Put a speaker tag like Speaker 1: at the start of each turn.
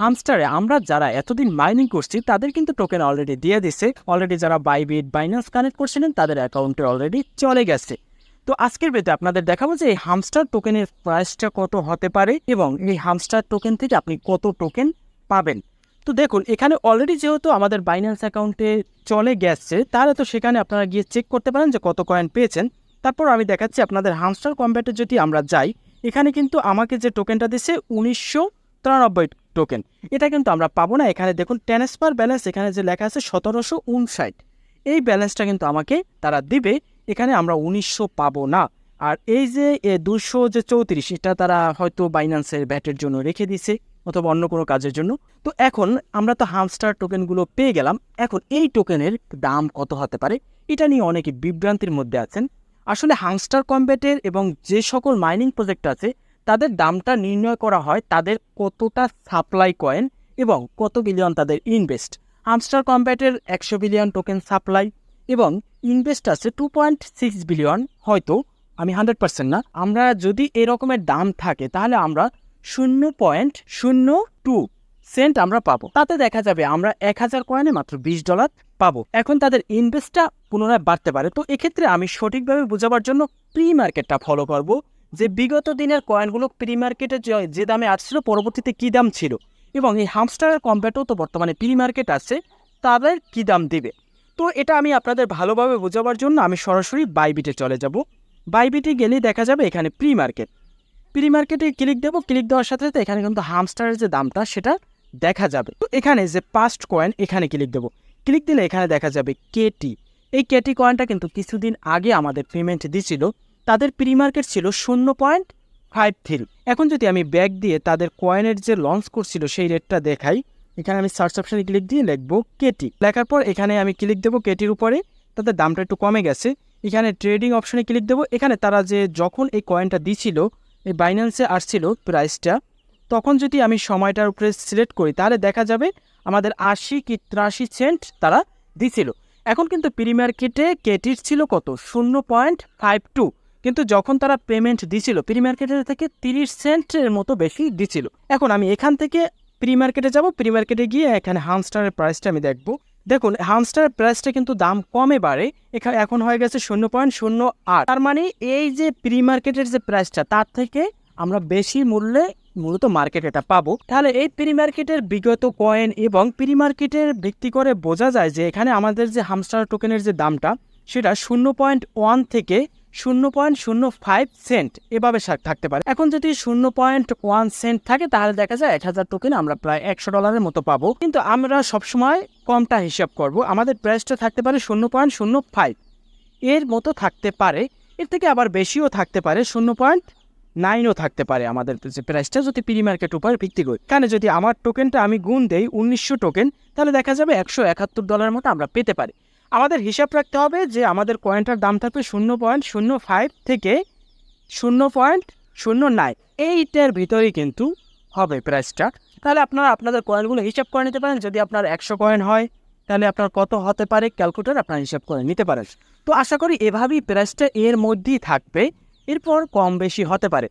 Speaker 1: হামস্টারে আমরা যারা এতদিন মাইনিং করছি তাদের কিন্তু টোকেন অলরেডি দিয়ে দিছে। অলরেডি যারা বাইবিট বাইন্যান্স কানেক্ট করছিলেন তাদের অ্যাকাউন্টে অলরেডি চলে গেছে। তো আজকের ভিডিওতে আপনাদের দেখাবো যে এই হামস্টার টোকেনের প্রাইসটা কত হতে পারে এবং এই হামস্টার টোকেন থেকে আপনি কত টোকেন পাবেন। তো দেখুন, এখানে অলরেডি যেহেতু আমাদের বাইন্যান্স অ্যাকাউন্টে চলে গেছে, তাহলে তো সেখানে আপনারা গিয়ে চেক করতে পারেন যে কত কয়েন পেয়েছেন। তারপর আমি দেখাচ্ছি আপনাদের হামস্টার কম্ব্যাটে যদি আমরা যাই, এখানে কিন্তু আমাকে যে টোকেনটা দিছে 1993 টোকেন, এটা কিন্তু আমরা পাবো না। এখানে দেখুন ট্রান্সফার ব্যালেন্স এখানে যে লেখা আছে 1759, এই ব্যালেন্সটা কিন্তু আমাকে তারা দিবে, এখানে আমরা 1900 পাবো না। আর এই যে 234, এটা তারা হয়তো বাইন্যান্সের ব্যাটের জন্য রেখে দিছে অথবা অন্য কোনো কাজের জন্য। তো এখন আমরা তো হামস্টার টোকেনগুলো পেয়ে গেলাম, এখন এই টোকেনের দাম কত হতে পারে এটা নিয়ে অনেকে বিভ্রান্তির মধ্যে আছেন। আসলে হামস্টার কম্ব্যাটের এবং যে সকল মাইনিং প্রজেক্ট আছে তাদের দামটা নির্ণয় করা হয় তাদের কতটা সাপ্লাই কয়েন এবং কত বিলিয়ন তাদের ইনভেস্ট। হামস্টার কম্ব্যাটের 100 বিলিয়ন টোকেন সাপ্লাই এবং ইনভেস্ট আছে 2.6 বিলিয়ন, হয়তো আমি 100% না। আমরা যদি এরকমের দাম থাকে তাহলে আমরা 0.02 সেন্ট আমরা পাবো। তাতে দেখা যাবে আমরা 1000 কয়েনে মাত্র $20 পাবো। এখন তাদের ইনভেস্টটা পুনরায় বাড়তে পারে। তো এক্ষেত্রে আমি সঠিকভাবে বোঝাবার জন্য প্রি মার্কেটটা ফলো করব, যে বিগত দিনের কয়েনগুলো প্রি মার্কেটে যে দামে আসছিল পরবর্তীতে কী দাম ছিল, এবং এই হামস্টারের কম্প্যাটেও তো বর্তমানে প্রি মার্কেট আছে, তাদের কী দাম দিবে। তো এটা আমি আপনাদের ভালোভাবে বোঝাবার জন্য আমি সরাসরি বাইবিটে চলে যাব। বাইবিটে গেলেই দেখা যাবে এখানে প্রি মার্কেটে ক্লিক দেবো। ক্লিক দেওয়ার সাথে সাথে এখানে কিন্তু হামস্টারের যে দামটা সেটা দেখা যাবে। তো এখানে যে পাস্ট কয়েন এখানে ক্লিক দেবো। ক্লিক দিলে এখানে দেখা যাবে কেটি। এই কেটি কয়েনটা কিন্তু কিছুদিন আগে আমাদের পেমেন্ট দিছিল, তাদের প্রি মার্কেট ছিল 0.53। এখন যদি আমি ব্যাক দিয়ে তাদের কয়েনের যে লঞ্চ করছিল সেই রেটটা দেখাই, এখানে আমি সার্চ অপশানে ক্লিক দিয়ে লিখবো কেটি। লেখার পর এখানে আমি ক্লিক দেবো কেটির উপরে, তাদের দামটা একটু কমে গেছে। এখানে ট্রেডিং অপশানে ক্লিক দেবো। এখানে তারা যে যখন এই কয়েনটা দিছিল এই বাইন্যান্সে আসছিল প্রাইসটা, তখন যদি আমি সময়টার উপরে সিলেক্ট করি তাহলে দেখা যাবে আমাদের 80 কি 83 সেন্ট তারা দিছিল। এখন কিন্তু প্রি মার্কেটে কেটির ছিল কত 0.52, কিন্তু যখন তারা পেমেন্ট দিছিল প্রি মার্কেটের থেকে 30 সেন্টের মতো বেশি দিছিল। এখন আমি এখান থেকে প্রি মার্কেটে যাব। প্রি মার্কেটে গিয়ে এখানে হামস্টারের প্রাইসটা আমি দেখব। দেখুন হামস্টারের প্রাইসটা কিন্তু দাম কমে বাড়ে, এখানে এখন হয়ে গেছে 0.08। তার মানে এই যে প্রি মার্কেটের যে প্রাইসটা তার থেকে আমরা বেশি মূল্যে মূলত মার্কেটে এটা পাবো। তাহলে এই প্রি মার্কেটের বিগত কয়েন এবং প্রি মার্কেটের ভিত্তি করে বোঝা যায় যে এখানে আমাদের যে হামস্টার টোকেনের যে দামটা সেটা 0.1 থেকে 0.05 সেন্ট এভাবে থাকতে পারে। এখন যদি 0.1 সেন্ট থাকে তাহলে দেখা যায় 1000 টোকেন আমরা প্রায় $100 মতো পাবো। কিন্তু আমরা সবসময় কমটা হিসাব করব, আমাদের প্রাইসটা থাকতে পারে 0.05 এর মতো থাকতে পারে, এর থেকে আবার বেশিও থাকতে পারে, 0.9ও থাকতে পারে আমাদের যে প্রাইসটা, যদি প্রি মার্কেট উপর ভিত্তি করি। এখানে যদি আমার টোকেনটা আমি গুণ দেই 1900 টোকেন, তাহলে দেখা যাবে $171 মতো আমরা পেতে পারি। আমাদের হিসাব রাখতে হবে যে আমাদের কয়েনটার দাম থাকবে 0.05 থেকে 0.09, এইটার ভিতরেই কিন্তু হবে প্রাইসটা। তাহলে আপনারা আপনাদের কয়েনগুলো হিসাব করে নিতে পারেন। যদি আপনার 100 কয়েন হয় তাহলে আপনার কত হতে পারে ক্যালকুলেটর আপনার হিসাব করে নিতে পারেন। তো আশা করি এভাবেই প্রাইসটা এর মধ্যেই থাকবে, এরপর কম বেশি হতে পারে।